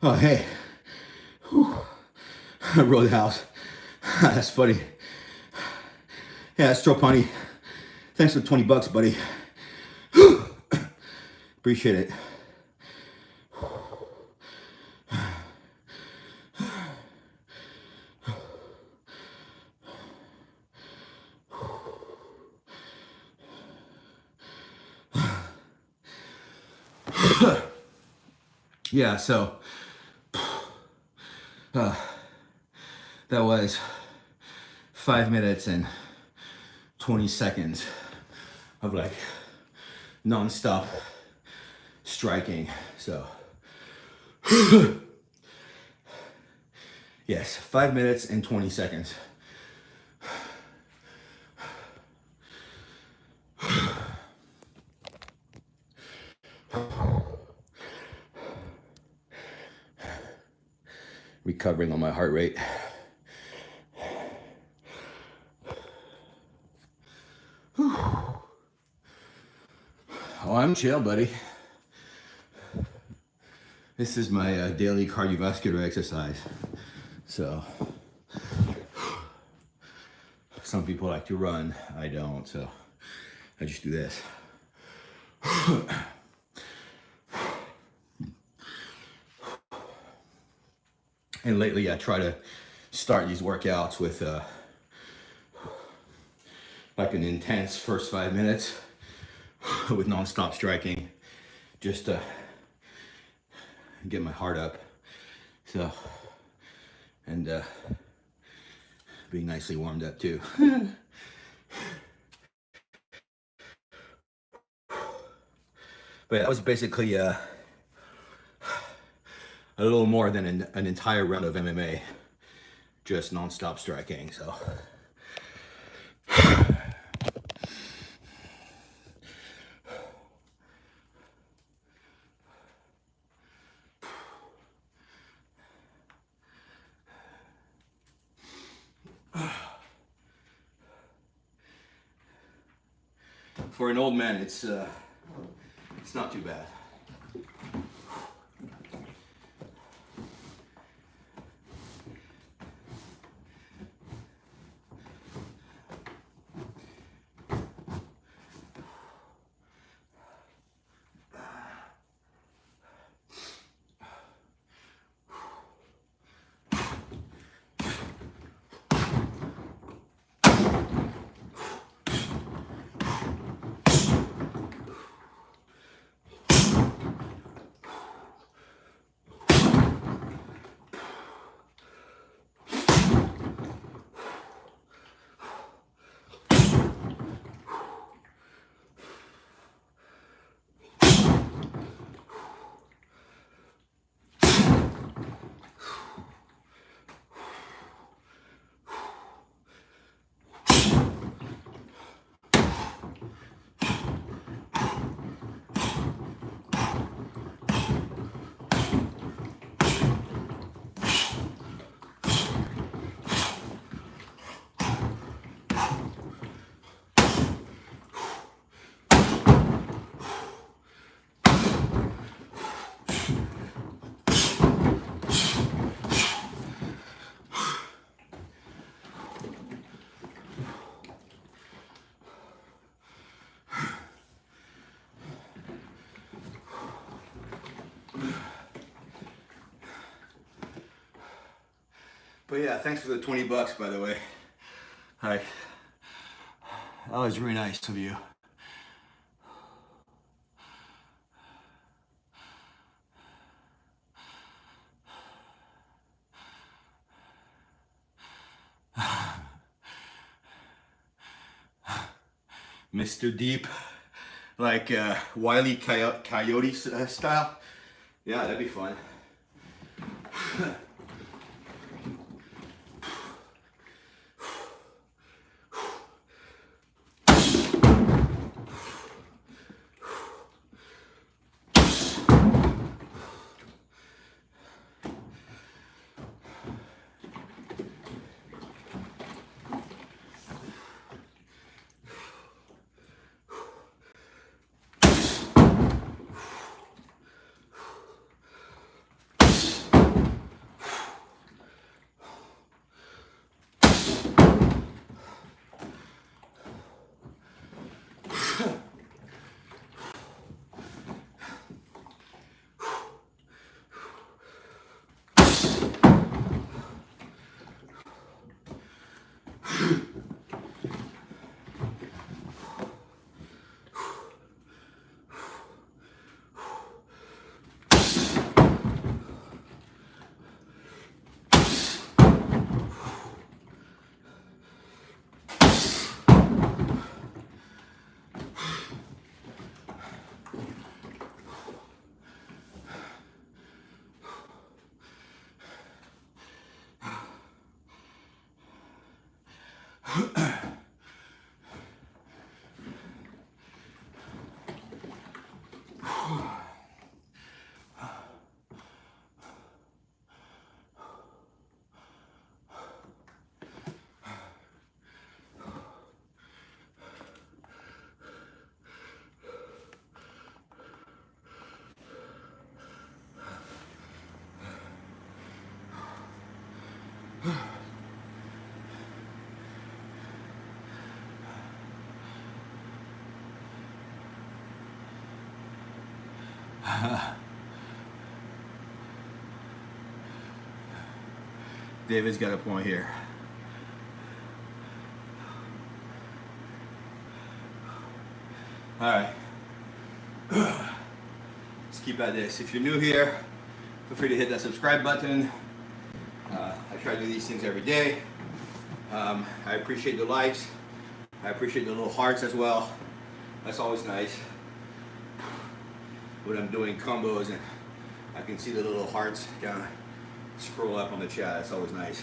Oh, hey. Whew. Roadhouse. That's funny. Yeah, that's Stropani. Thanks for 20 bucks, buddy. Appreciate it. Yeah, so that was 5 minutes and 20 seconds of like non-stop striking. So yes, 5 minutes and 20 seconds. Recovering on my heart rate. Oh, I'm chill, buddy. This is my daily cardiovascular exercise. So, some people like to run, I don't, so I just do this. And lately I try to start these workouts with like an intense first 5 minutes with non-stop striking, just to get my heart up. So, and being nicely warmed up too. But that was basically a little more than an entire round of MMA, just non-stop striking. So for an old man, it's not too bad. But yeah, thanks for the 20 bucks, by the way. Hi. That was really nice of you. Mr. Deep, like Wile E. Coyote style. Yeah, that'd be fun. David's got a point here. All right. Let's keep at this. If you're new here, feel free to hit that subscribe button. I try to do these things every day. I appreciate the likes. I appreciate the little hearts as well. That's always nice. When I'm doing combos and I can see the little hearts kind of scroll up on the chat. That's always nice.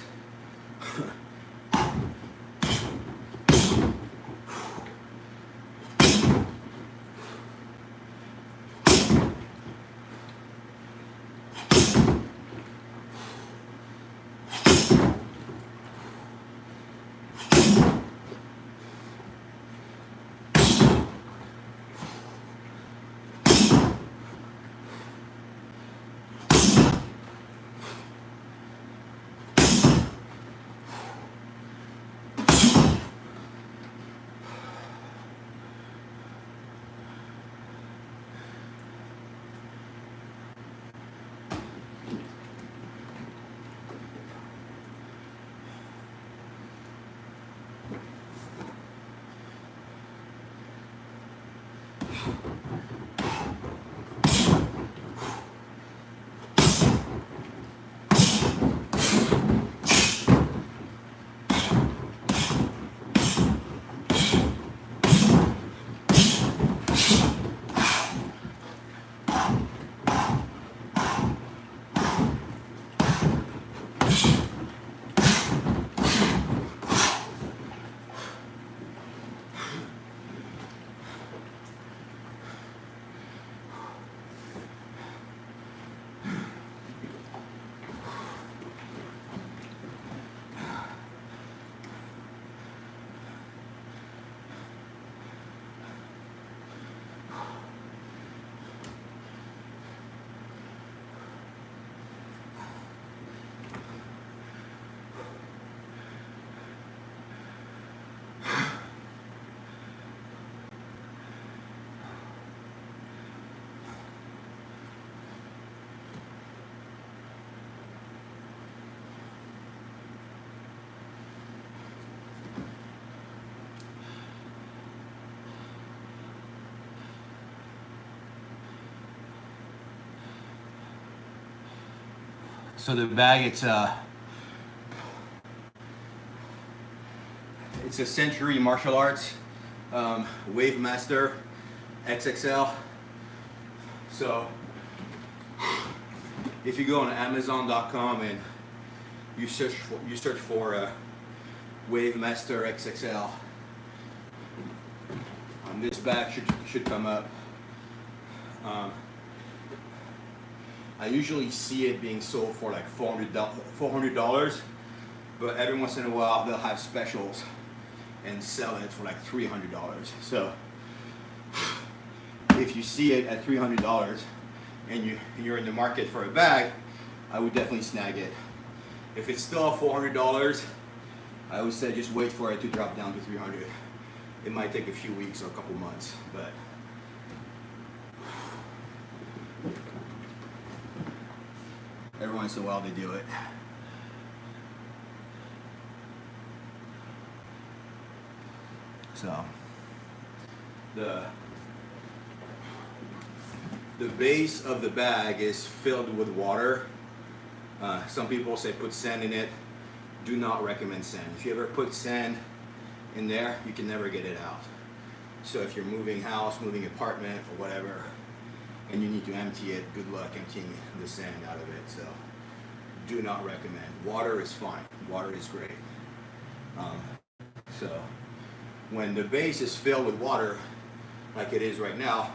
So the bag, it's a Century Martial Arts Wave Master XXL. So if you go on Amazon.com and you search for Wave Master XXL, this bag should come up. I usually see it being sold for like $400, but every once in a while they'll have specials and sell it for like $300. So if you see it at $300 and you're in the market for a bag, I would definitely snag it. If it's still $400, I would say just wait for it to drop down to $300. It might take a few weeks or a couple months, but every once in a while they do it. So the base of the bag is filled with water. Some people say put sand in it. Do not recommend sand. If you ever put sand in there, you can never get it out. So if you're moving house, moving apartment or whatever, and you need to empty it, good luck emptying the sand out of it. So do not recommend. Water is fine. Water is great. So when the base is filled with water, like it is right now,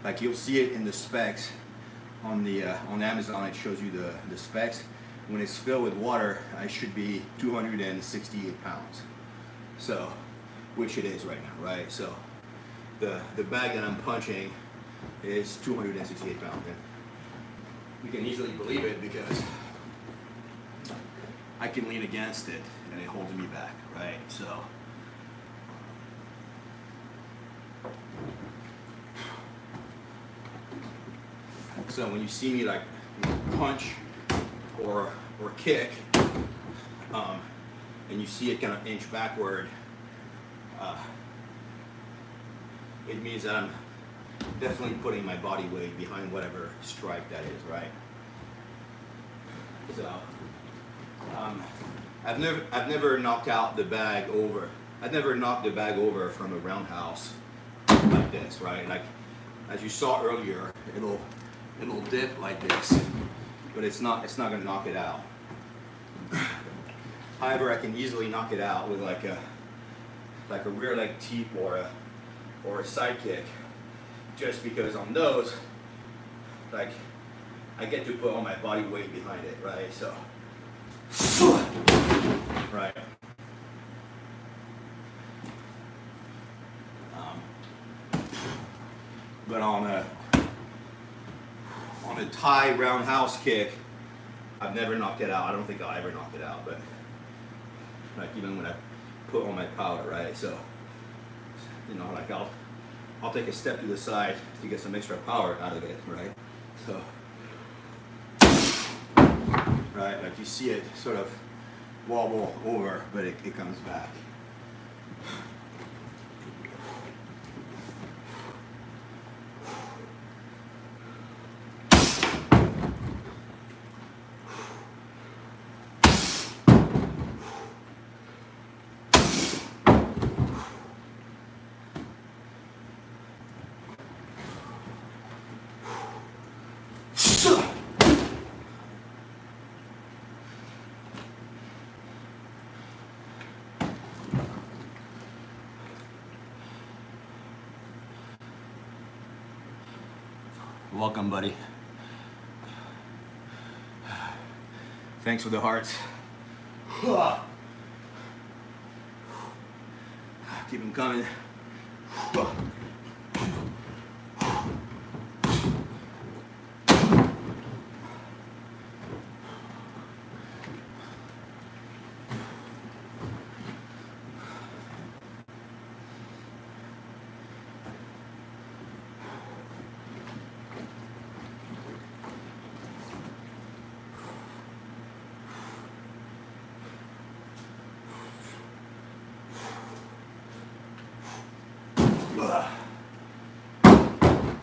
like you'll see it in the specs on Amazon. It shows you the specs. When it's filled with water, I should be 268 pounds. So, which it is right now, right? So the bag that I'm punching is 268 pounds. And you can easily believe it because I can lean against it and it holds me back, right? So when you see me like punch or kick, and you see it kind of inch backward, it means that I'm definitely putting my body weight behind whatever strike that is, right? So I've never knocked out the bag over. I've never knocked the bag over from a roundhouse like this, right? Like as you saw earlier, it'll dip like this, but it's not going to knock it out. However, I can easily knock it out with like a rear leg teep or a Sidekick, just because on those, like I get to put all my body weight behind it, right? So, right. But on a Thai roundhouse kick, I've never knocked it out. I don't think I'll ever knock it out, but like even when I put all my power, right? So, you know, like I'll take a step to the side to get some extra power out of it, right? So, right, like you see it sort of wobble over, but it comes back. Welcome, buddy. Thanks for the hearts. Keep them coming.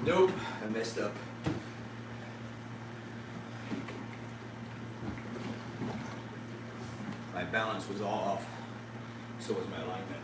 Nope, I messed up. balance was all off. So was my alignment.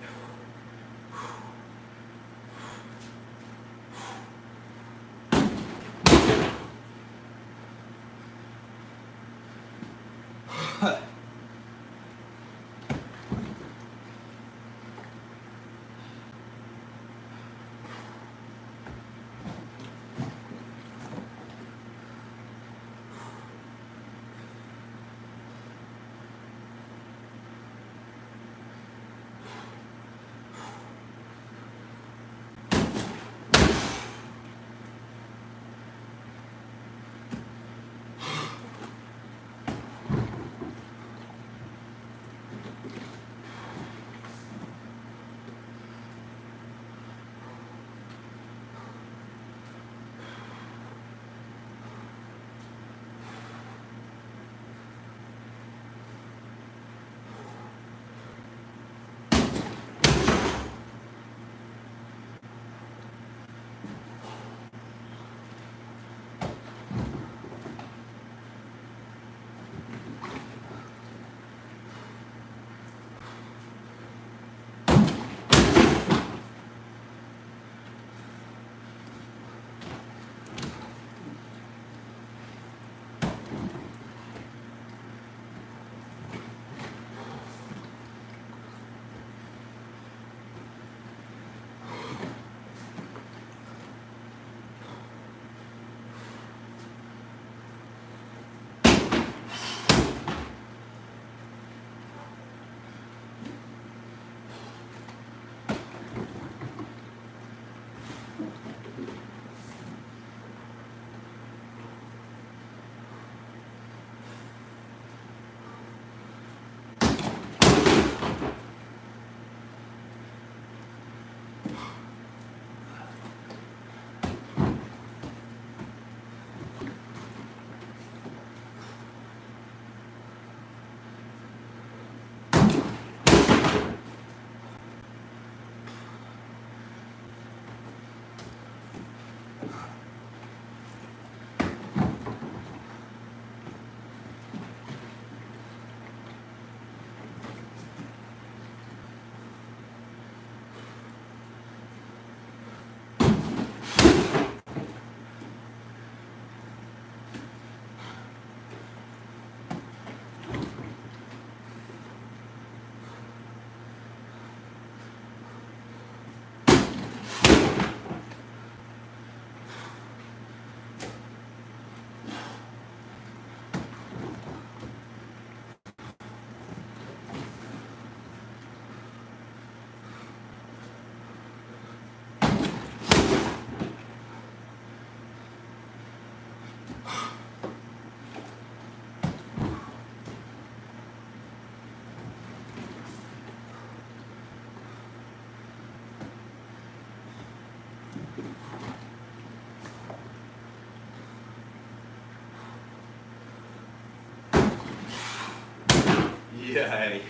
Yay.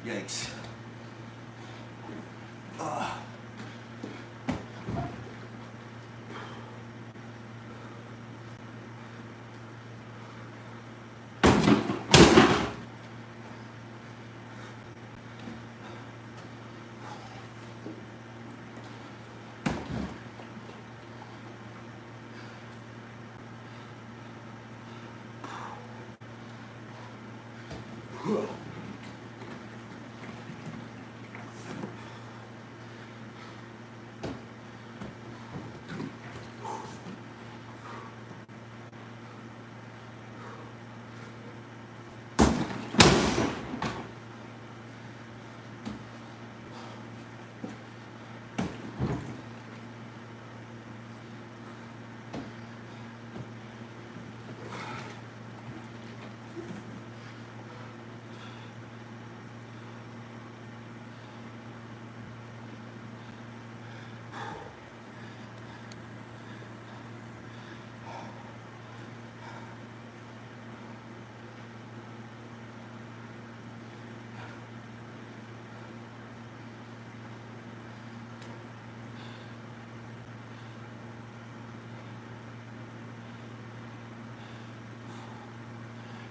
Yikes.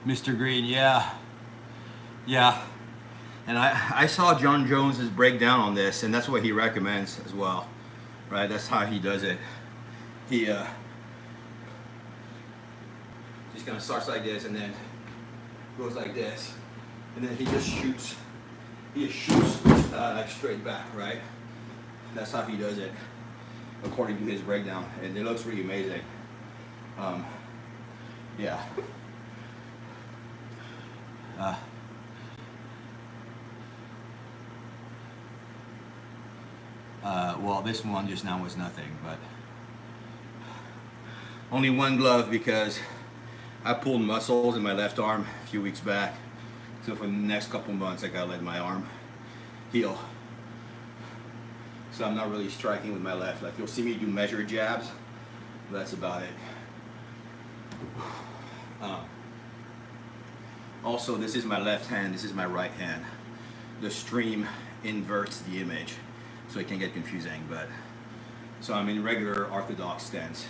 Mr. Green, yeah. And I saw John Jones's breakdown on this, and that's what he recommends as well, right? That's how he does it. He just kind of starts like this and then goes like this, and then he just shoots. He just shoots like straight back, right? That's how he does it, according to his breakdown, and it looks really amazing. Yeah. Well, this one just now was nothing, but only one glove because I pulled muscles in my left arm a few weeks back. So for the next couple months, I gotta let my arm heal. So I'm not really striking with my left. Like you'll see me do measured jabs, but that's about it. Also, this is my left hand, this is my right hand. The stream inverts the image, so it can get confusing, but so I'm in regular orthodox stance.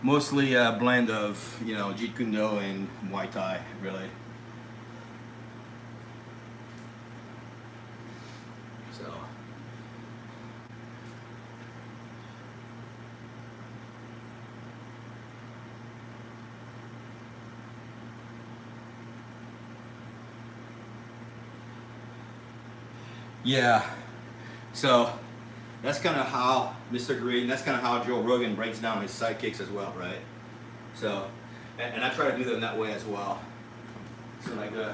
Mostly a blend of, you know, Jeet Kune Do and Muay Thai, really. So. Yeah. So. That's kind of how Mr. Green, that's kind of how Joe Rogan breaks down his sidekicks as well, right? So, and I try to do them that way as well. So like the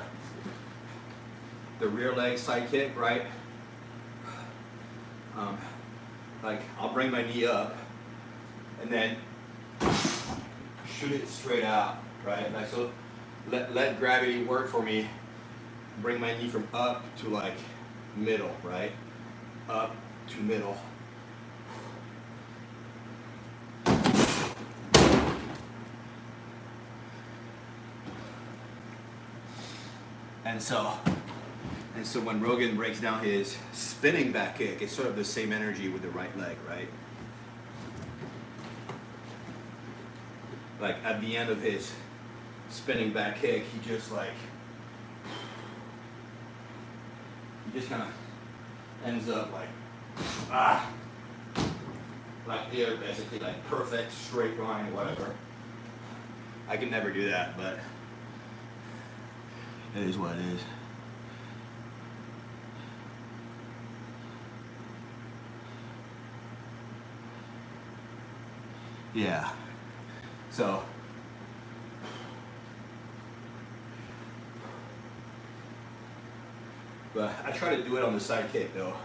rear leg sidekick, right? Like I'll bring my knee up and then shoot it straight out, right? Like so, let gravity work for me. Bring my knee from up to like middle, right? Up to middle. And so when Rogan breaks down his spinning back kick, it's sort of the same energy with the right leg, right? Like at the end of his spinning back kick, he just kind of ends up like like here, basically, like perfect straight line, whatever. I can never do that, but it is what it is. Yeah. So but I try to do it on the side kick though.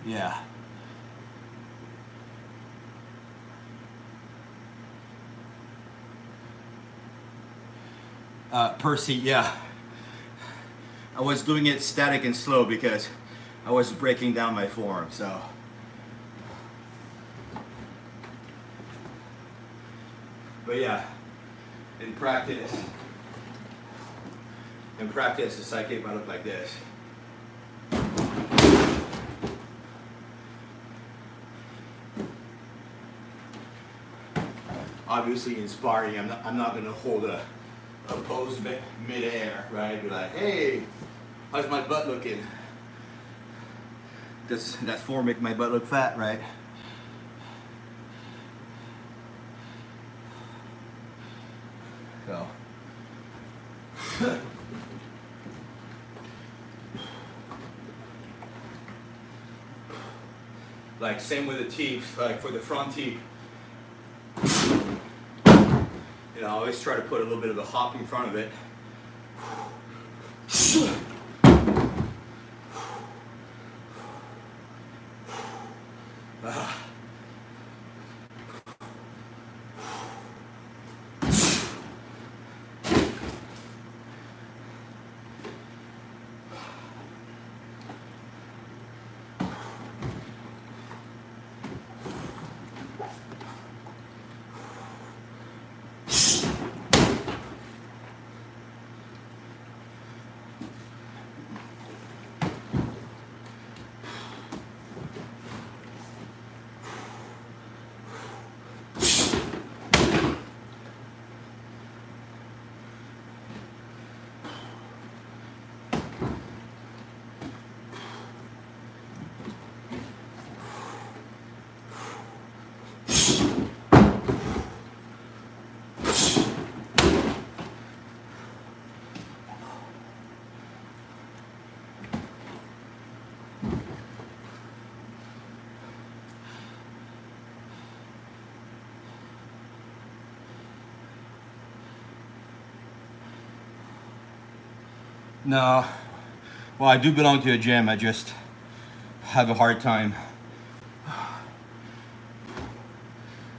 Yeah. Percy, yeah. I was doing it static and slow because I was breaking down my form, so. But yeah, in practice, the sidekick might look like this. Obviously in sparring, I'm not gonna hold a pose mid-air, right? Be like, hey, how's my butt looking? Does that form make my butt look fat, right? So. Like same with the teep, like for the front teep. You know, I always try to put a little bit of a hop in front of it. No, well, I do belong to a gym. I just have a hard time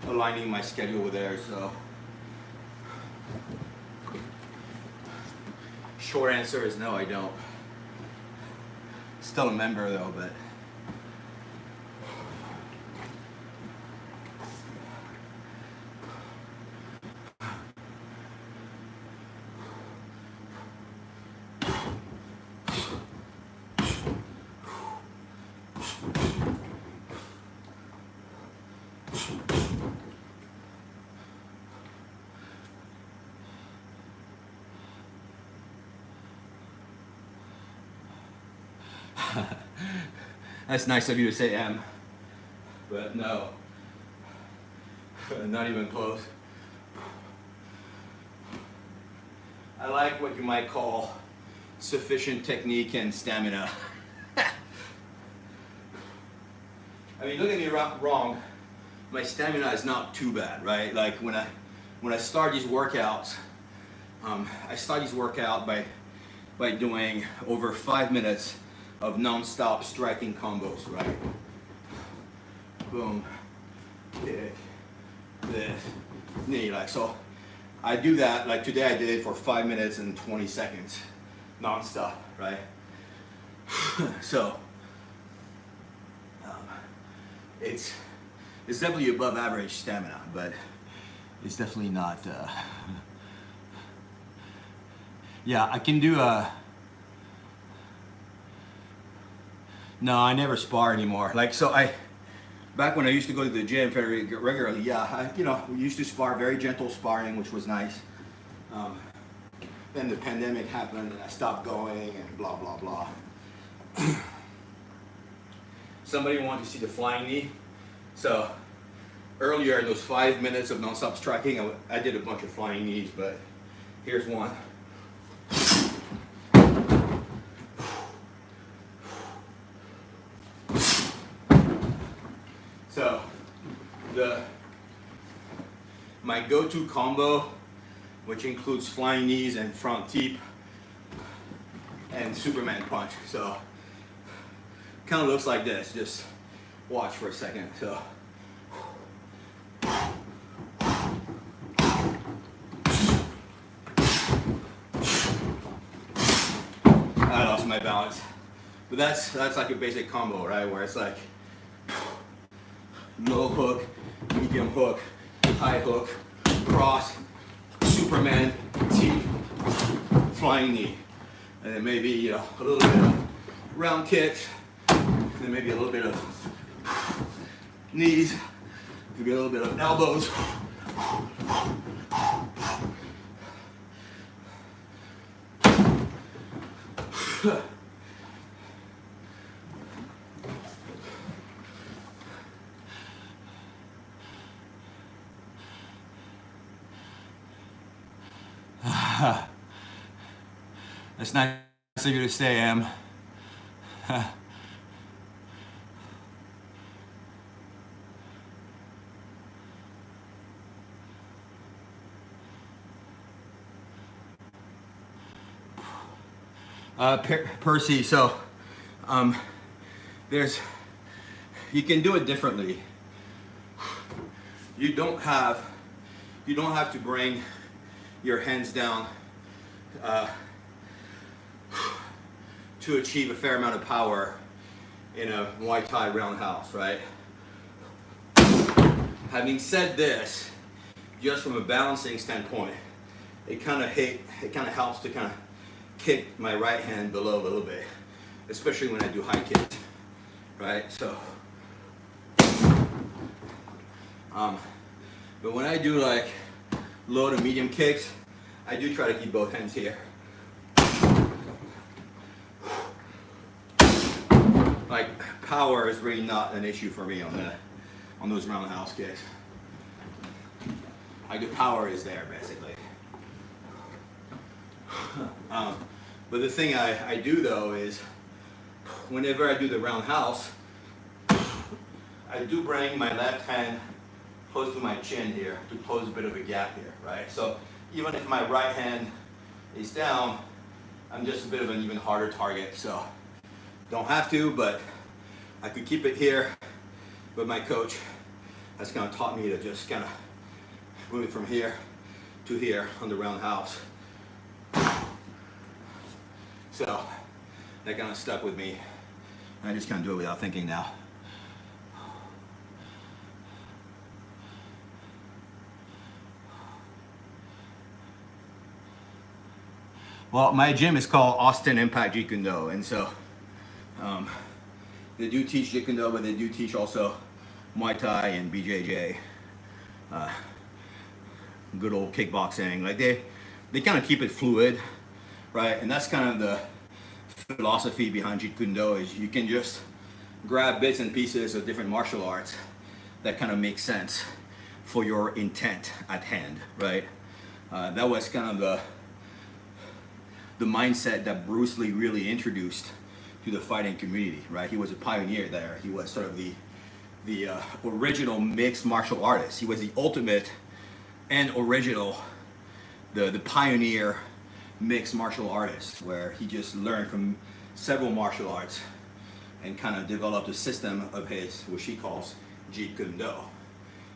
aligning my schedule with theirs. So, short answer is no, I don't. Still a member though, but. That's nice of you to say, M, but no, not even close. I like what you might call sufficient technique and stamina. I mean, don't get me wrong, my stamina is not too bad, right? Like when I start these workouts, I start these workouts by doing over 5 minutes of non-stop striking combos, right? Boom, kick, this, knee, like so. I do that, like today I did it for 5 minutes and 20 seconds, non-stop, right? So, it's definitely above average stamina, but it's definitely not, yeah, I can do no, I never spar anymore. Like, so back when I used to go to the gym very regularly, yeah, we used to spar, very gentle sparring, which was nice. Then the pandemic happened and I stopped going and blah, blah, blah. Somebody wanted to see the flying knee. So earlier in those 5 minutes of non-stop striking, I did a bunch of flying knees, but here's one. So my go-to combo, which includes flying knees and front teep and Superman punch. So kind of looks like this. Just watch for a second. So I lost my balance, but that's like a basic combo, right? Where it's like low hook, medium hook, high hook, cross, Superman, teep, flying knee, and then maybe a little bit of round kicks, and then maybe a little bit of knees, maybe a little bit of elbows. That's nice of you to say, Em. Percy, so there's, you can do it differently. You don't have to bring your hands down to achieve a fair amount of power in a Muay Thai roundhouse, right? Having said this, just from a balancing standpoint, it kind of helps to kind of kick my right hand below a little bit, especially when I do high kicks, right? So, but when I do like low to medium kicks, I do try to keep both hands here. Like power is really not an issue for me on those roundhouse kicks. Like the power is there basically. But the thing I do though is whenever I do the roundhouse, I do bring my left hand close to my chin here to close a bit of a gap here, right? So even if my right hand is down, I'm just a bit of an even harder target. So don't have to, but I could keep it here. But my coach has kind of taught me to just kind of move it from here to here on the roundhouse. So that kind of stuck with me. I just kind of do it without thinking now. Well, my gym is called Austin Impact Jeet Kune Do, and so they do teach Jeet Kune Do, but they do teach also Muay Thai and BJJ, good old kickboxing. Like they kind of keep it fluid, right? And that's kind of the philosophy behind Jeet Kune Do, is you can just grab bits and pieces of different martial arts that kind of make sense for your intent at hand, right? That was kind of the mindset that Bruce Lee really introduced to the fighting community, right? He was a pioneer there. He was sort of the original mixed martial artist. He was the ultimate and original, the pioneer mixed martial artist, where he just learned from several martial arts and kind of developed a system of his, which he calls Jeet Kune Do.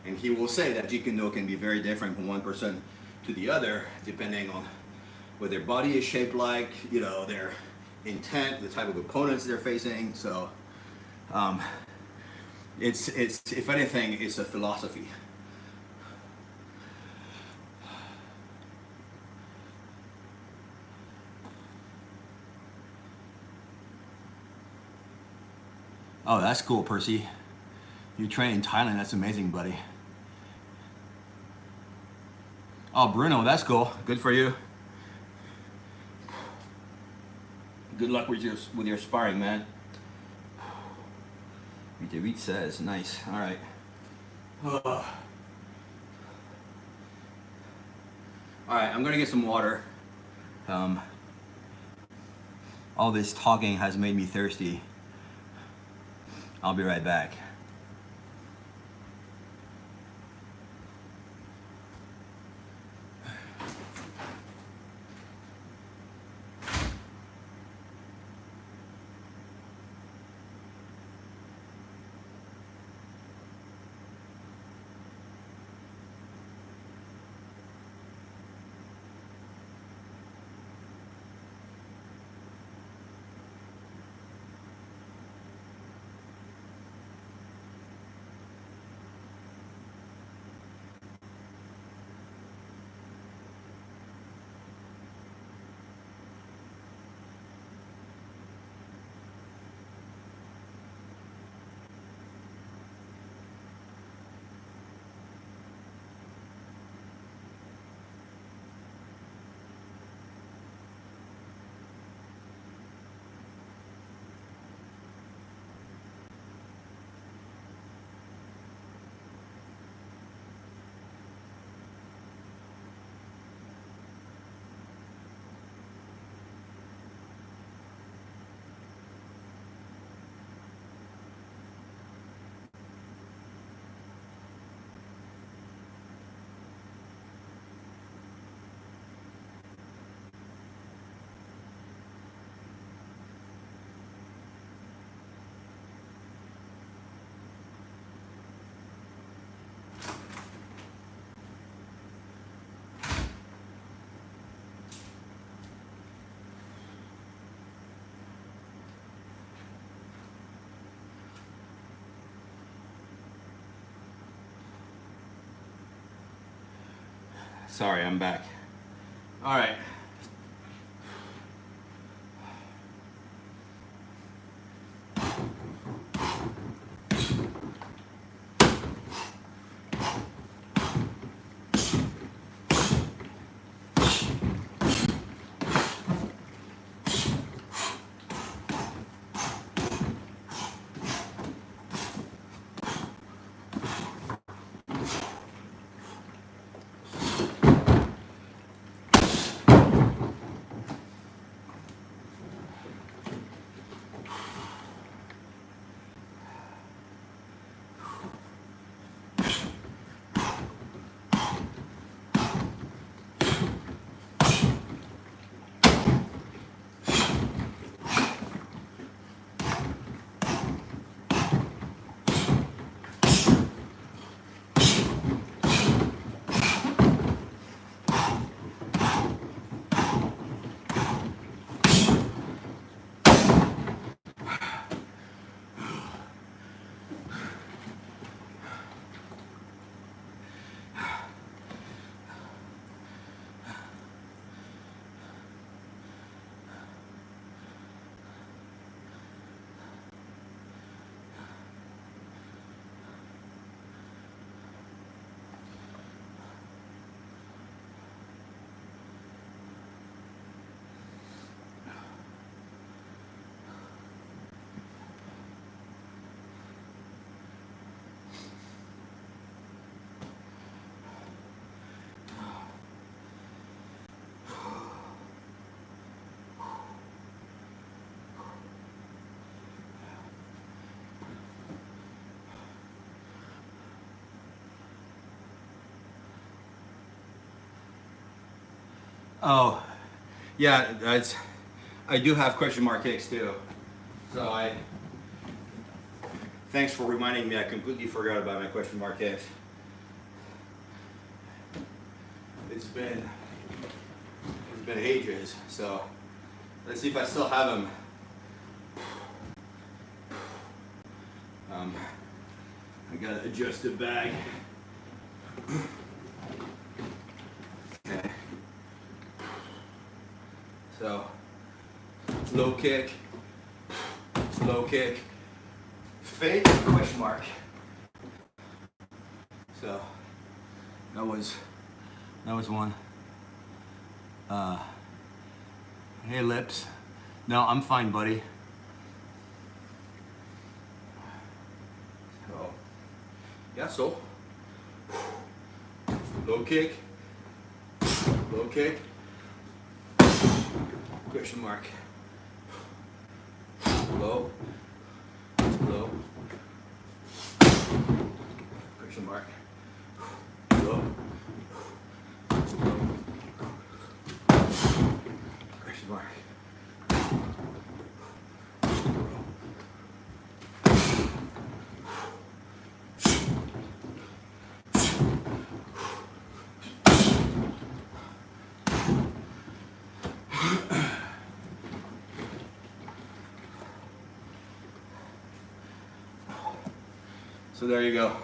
And he will say that Jeet Kune Do can be very different from one person to the other, depending on what their body is shaped like, you know, their intent, the type of opponents they're facing. So it's if anything, it's a philosophy. Oh, that's cool, Percy. You train in Thailand, that's amazing, buddy. Oh, Bruno, that's cool. Good for you. Good luck with your sparring, man. Reed says, nice. All right. All right, I'm gonna get some water. All this talking has made me thirsty. I'll be right back. Sorry, I'm back. All right. Oh, yeah, I do have question mark kicks too. So thanks for reminding me. I completely forgot about my question mark kicks. It's been ages. So let's see if I still have them. I gotta adjust the bag. Okay. So, low kick, fake, question mark. So, that was one. Hey lips. No, I'm fine, buddy. So, yeah, so, low kick, question mark. Low, question mark. Low, question mark. So there you go.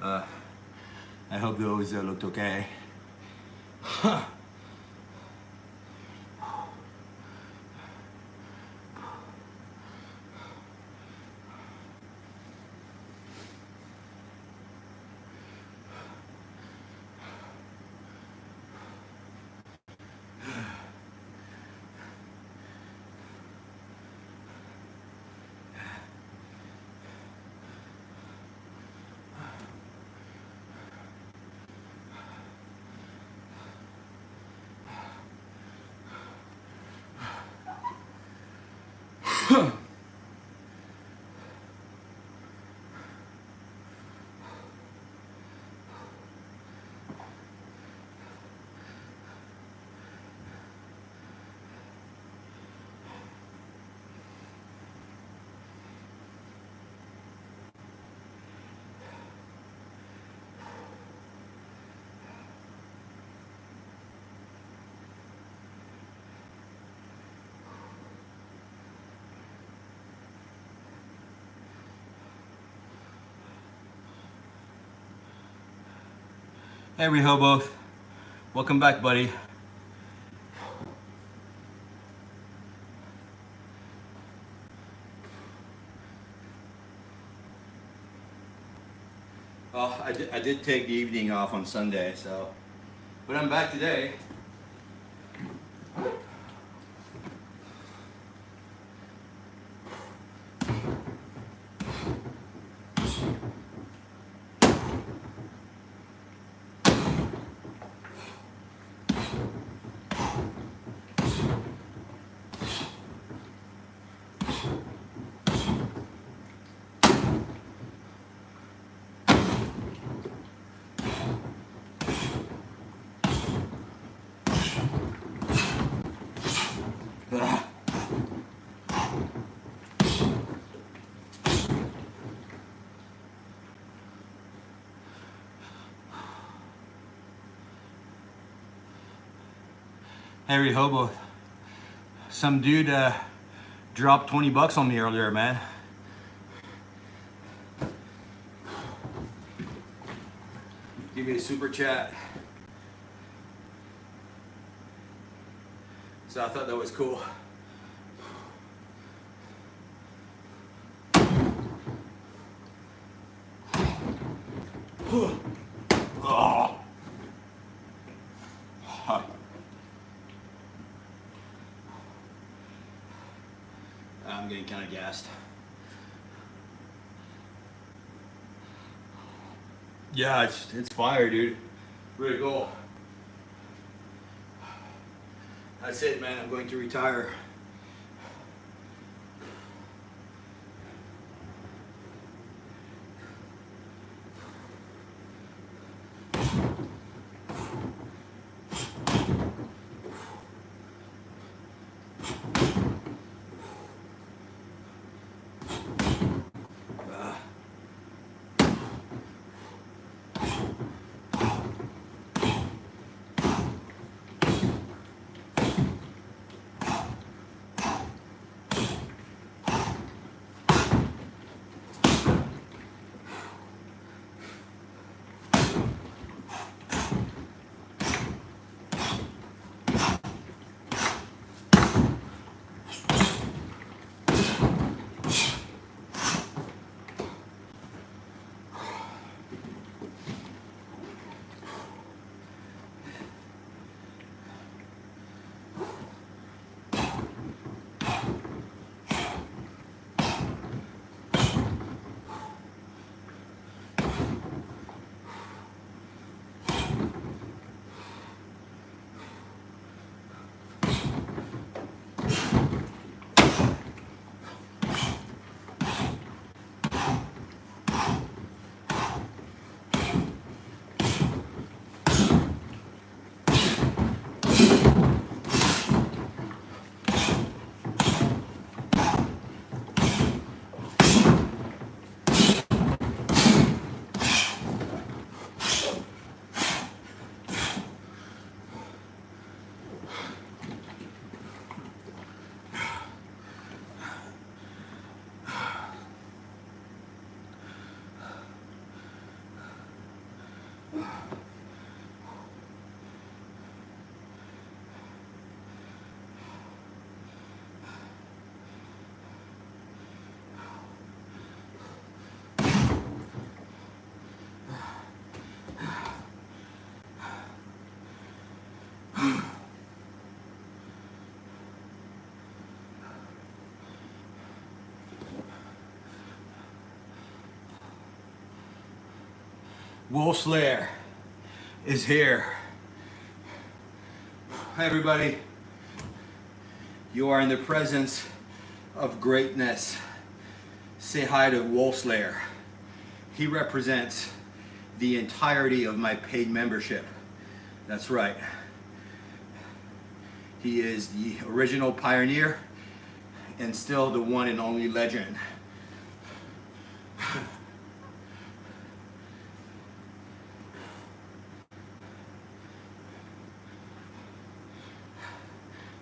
I hope those looked okay. Hey, Rehoboth. Welcome back, buddy. Well, I did take the evening off on Sunday, so, but I'm back today. Harry Hobo, some dude dropped 20 bucks on me earlier, man. Give me a super chat. So I thought that was cool. Oh. I'm getting kind of gassed. Yeah, it's fire, dude. Really cool. That's it, man. I'm going to retire. Wolf Slayer is here. Hi everybody. You are in the presence of greatness. Say hi to Wolf Slayer. He represents the entirety of my paid membership. That's right. He is the original pioneer and still the one and only legend.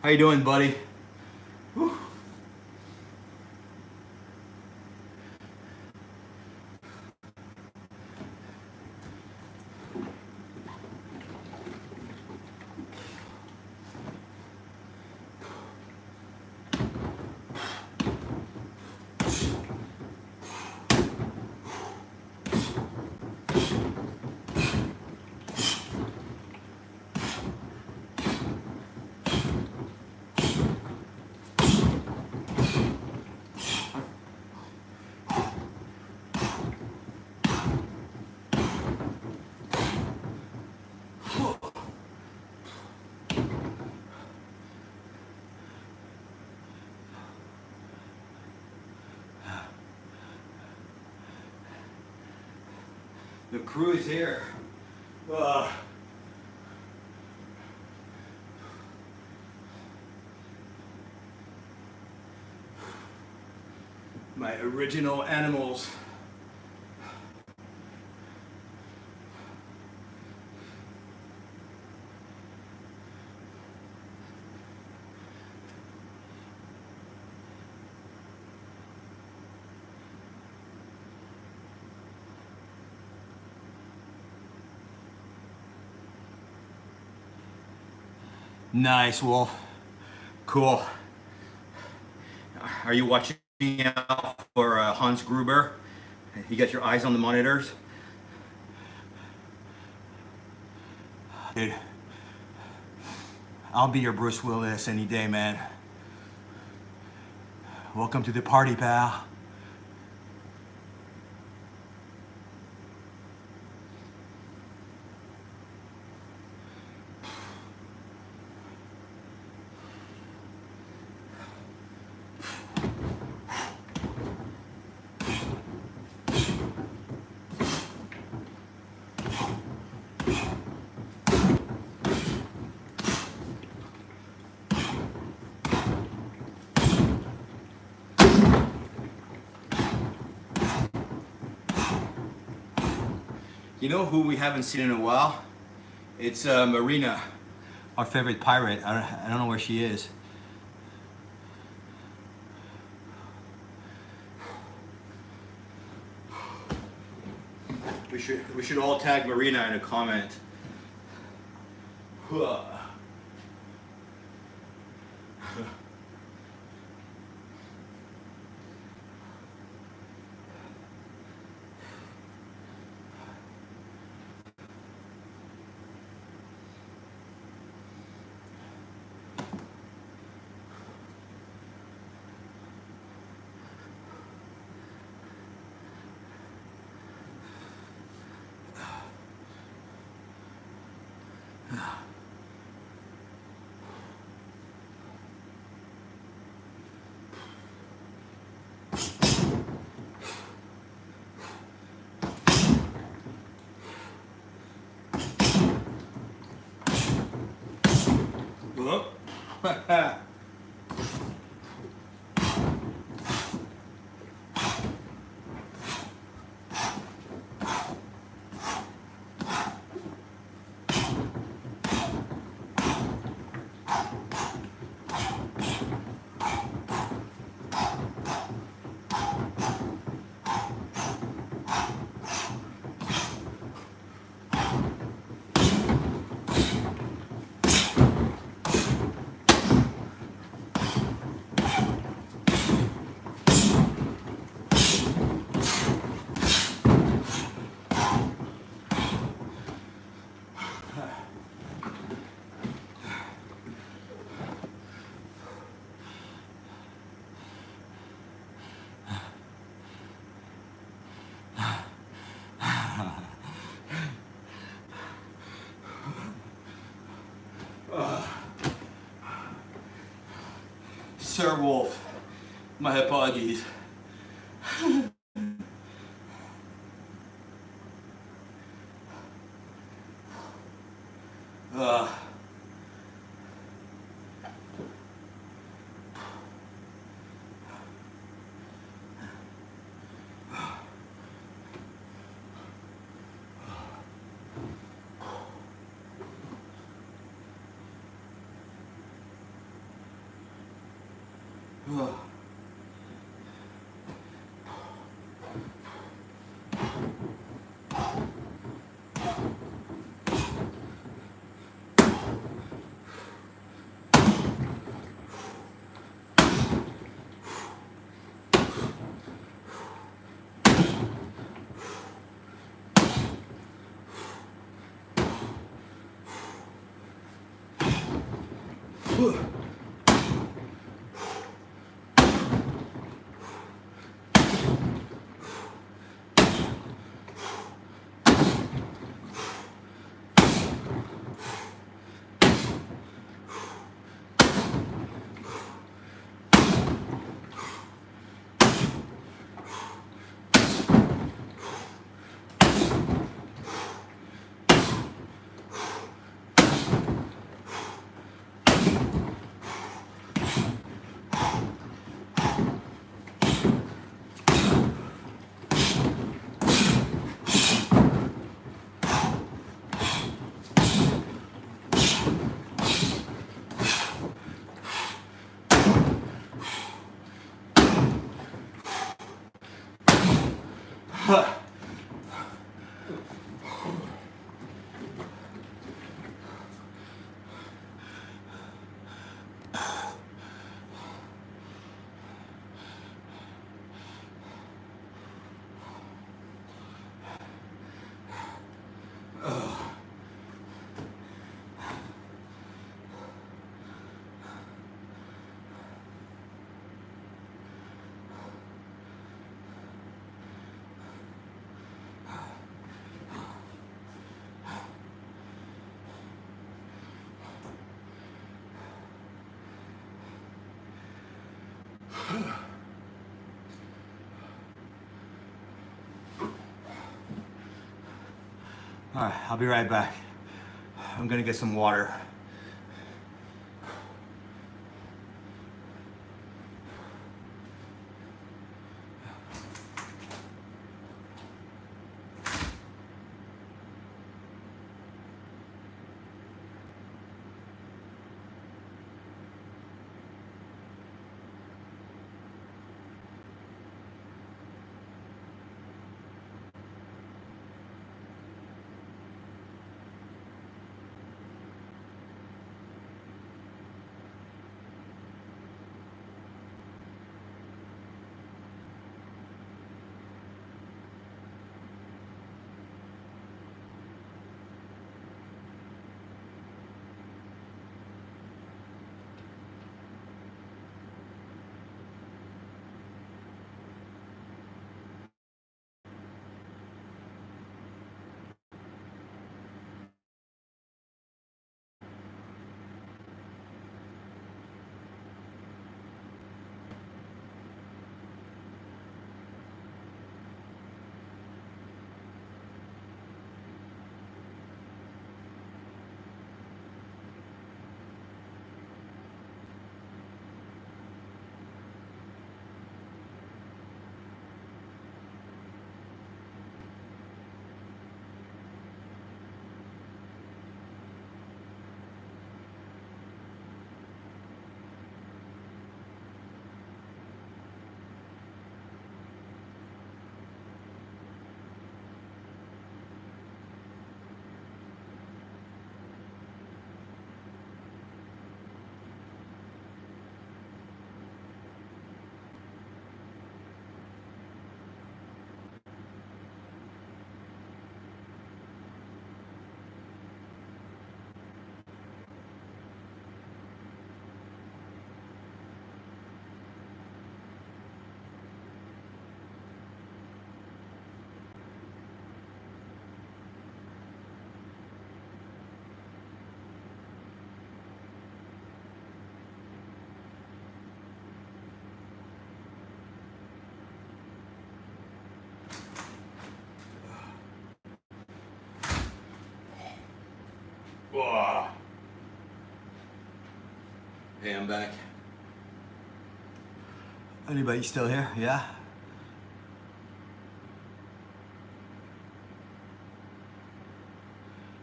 How you doing, buddy? Whew. crew is here. My original animals. Nice, Wolf. Cool. Are you watching out for Hans Gruber? You got your eyes on the monitors? Dude, I'll be your Bruce Willis any day, man. Welcome to the party, pal. You know who we haven't seen in a while? It's Marina, our favorite pirate. I don't know where she is. We should all tag Marina in a comment. Sir Wolf, my apologies. All right, I'll be right back. I'm gonna get some water. Whoa. Hey, I'm back. Anybody still here? Yeah?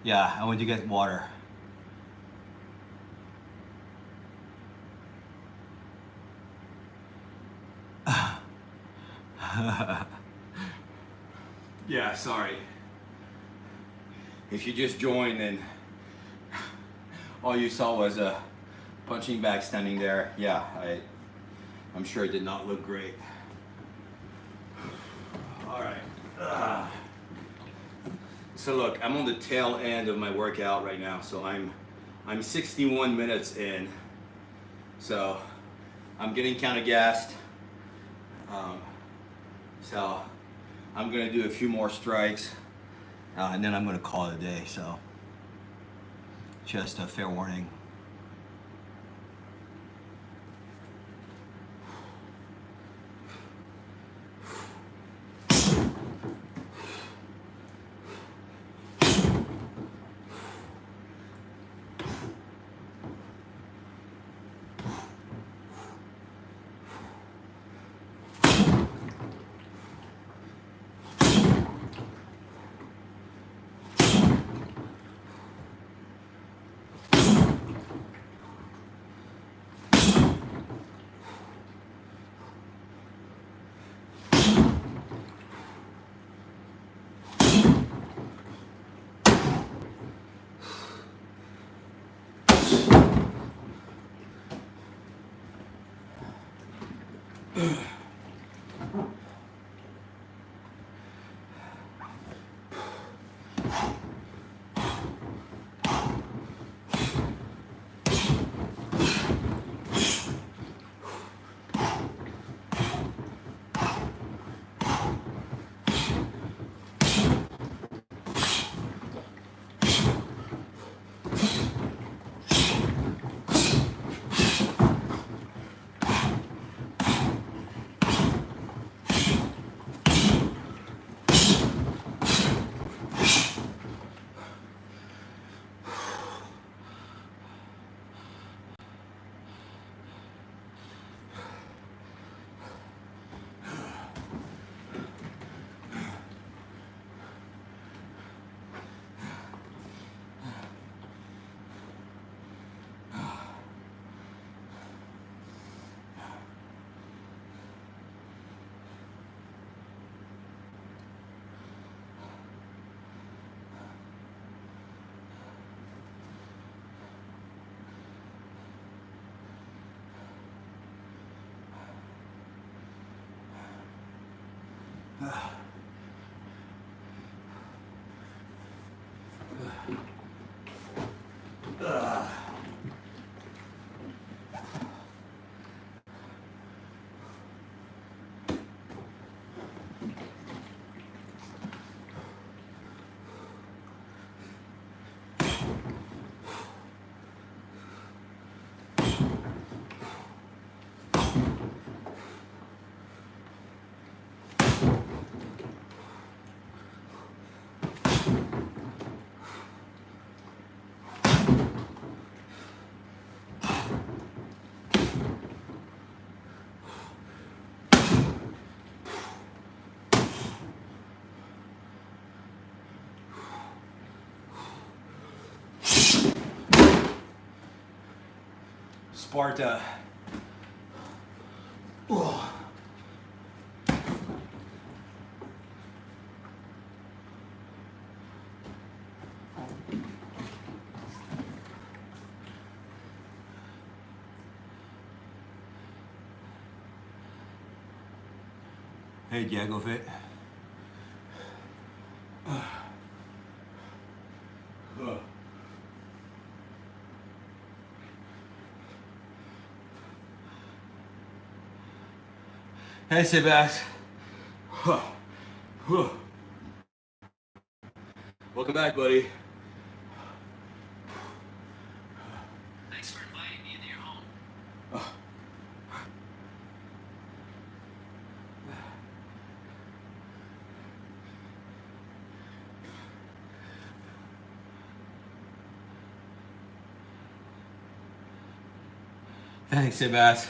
Yeah, I went to get water. Yeah, sorry. If you just joined and all you saw was a punching bag standing there, yeah, I'm sure it did not look great. All right. So look, I'm on the tail end of my workout right now. So I'm 61 minutes in. So I'm getting kind of gassed. So I'm gonna do a few more strikes, and then I'm gonna call it a day. So just a fair warning. Sparta. Oh. Hey, Diego Fit. Hey, Sebas. Welcome back, buddy. Thanks for inviting me into your home. Thanks, Sebas.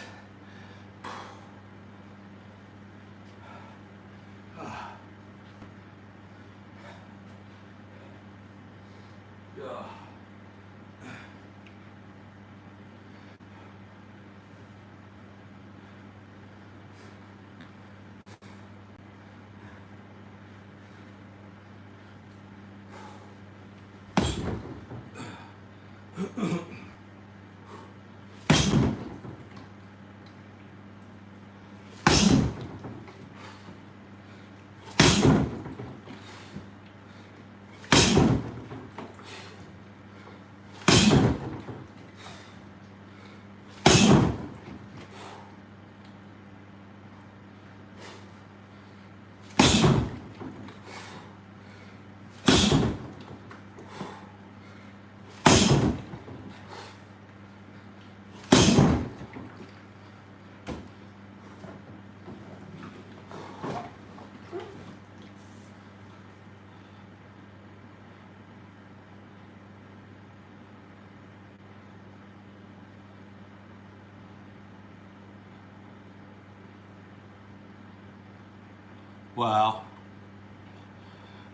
Wow.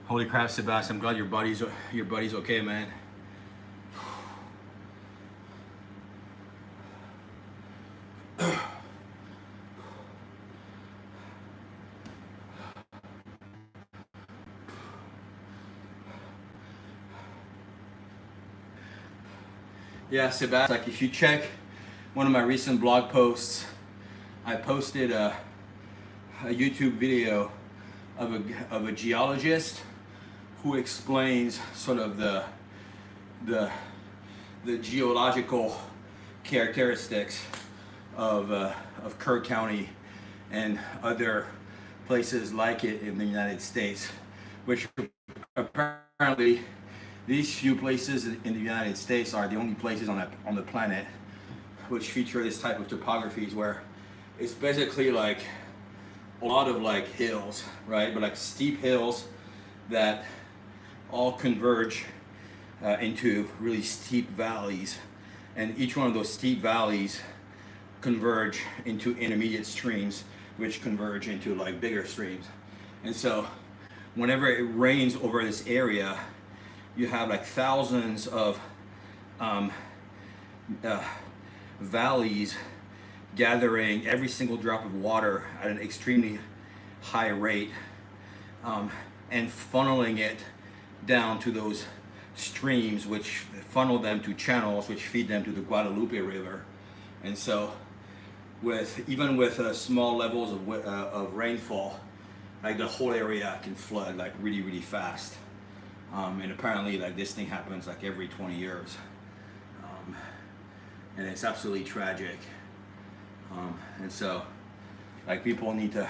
Holy crap, Sebastian. I'm glad your buddy's okay, man. Yeah, Sebastian, like if you check one of my recent blog posts, I posted a YouTube video of a geologist who explains sort of the geological characteristics of Kerr County and other places like it in the United States, which apparently these few places in the United States are the only places on the planet which feature this type of topographies, where it's basically like a lot of like hills, right? But like steep hills that all converge into really steep valleys, and each one of those steep valleys converge into intermediate streams, which converge into like bigger streams. And so whenever it rains over this area, you have like thousands of valleys gathering every single drop of water at an extremely high rate, and funneling it down to those streams, which funnel them to channels which feed them to the Guadalupe River. And so even with small levels of rainfall, like the whole area can flood like really, really fast. And apparently like this thing happens like every 20 years. And it's absolutely tragic. And so like people need to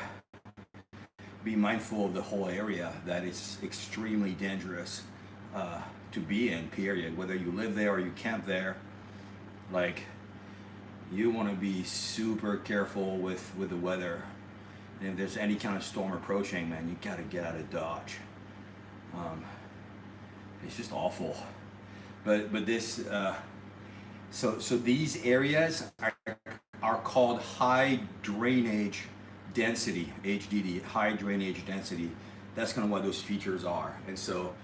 be mindful of the whole area, that it's extremely dangerous to be in, period. Whether you live there or you camp there, like you want to be super careful with the weather. And if there's any kind of storm approaching, man, you gotta get out of Dodge. It's just awful. But this so these areas are called high drainage density, HDD, high drainage density. That's kind of what those features are. And so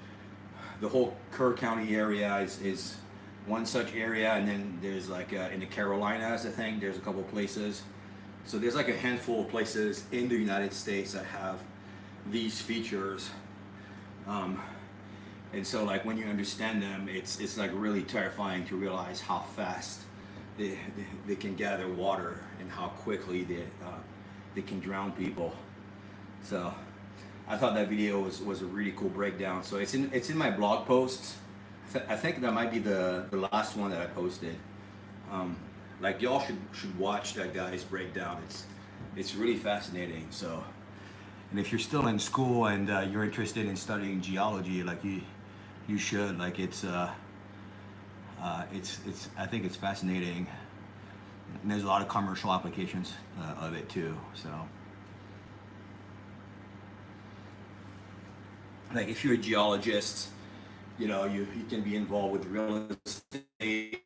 the whole Kerr County area is one such area, and then there's like in the Carolinas, I think there's a couple places. So there's like a handful of places in the United States that have these features. And so like when you understand them, it's like really terrifying to realize how fast they can gather water and how quickly they can drown people. So I thought that video was a really cool breakdown. So it's in my blog posts. I think that might be the last one that I posted. Like y'all should watch that guy's breakdown. It's really fascinating. So, and if you're still in school and you're interested in studying geology, like you should. Like it's I think it's fascinating. And there's a lot of commercial applications of it too. So, like if you're a geologist, you know you can be involved with real estate.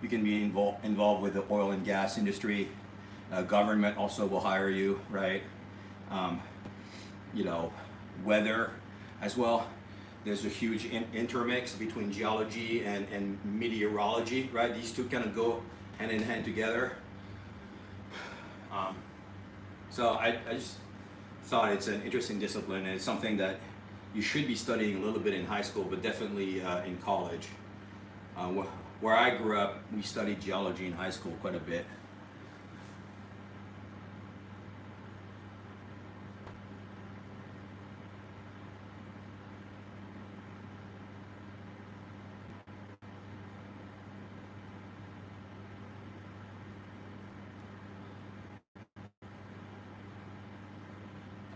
You can be involved with the oil and gas industry. Government also will hire you, right? You know, weather as well. There's a huge intermix between geology and meteorology, right? These two kind of go hand in hand together. So I just thought it's an interesting discipline, and it's something that you should be studying a little bit in high school, but definitely in college. Where I grew up, we studied geology in high school quite a bit.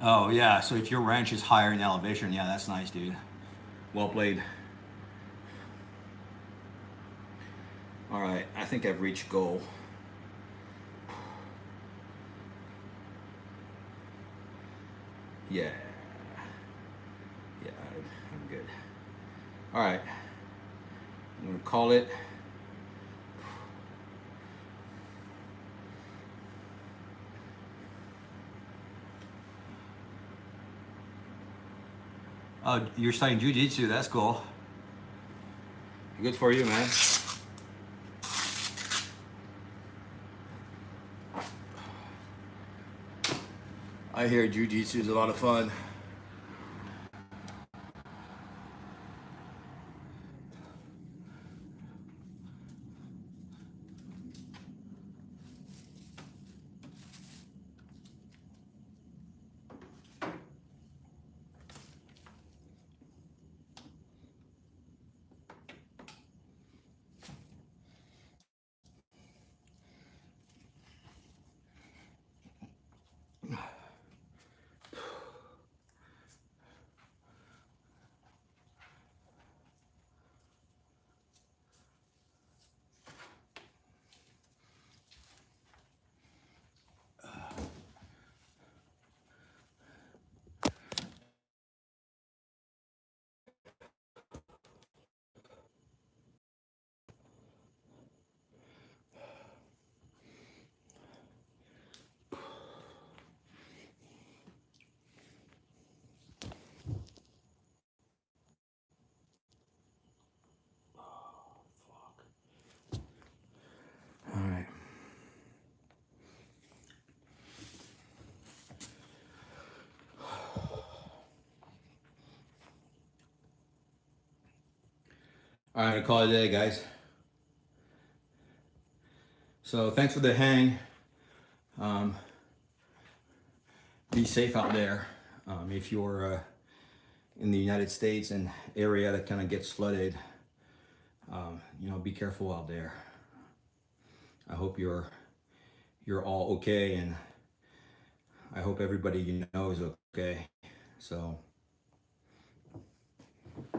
Oh yeah, so if your ranch is higher in elevation, yeah, that's nice, dude. Well played. All right, I think I've reached goal. Yeah, yeah, I'm good. All right, I'm gonna call it. Oh, you're studying jujitsu. That's cool. Good for you, man. I hear jujitsu is a lot of fun. All right. All right, I'm gonna call it a day, guys. So thanks for the hang. Be safe out there. If you're in the United States and area that kind of gets flooded, you know, be careful out there. I hope you're all okay, and I hope everybody you know is okay. So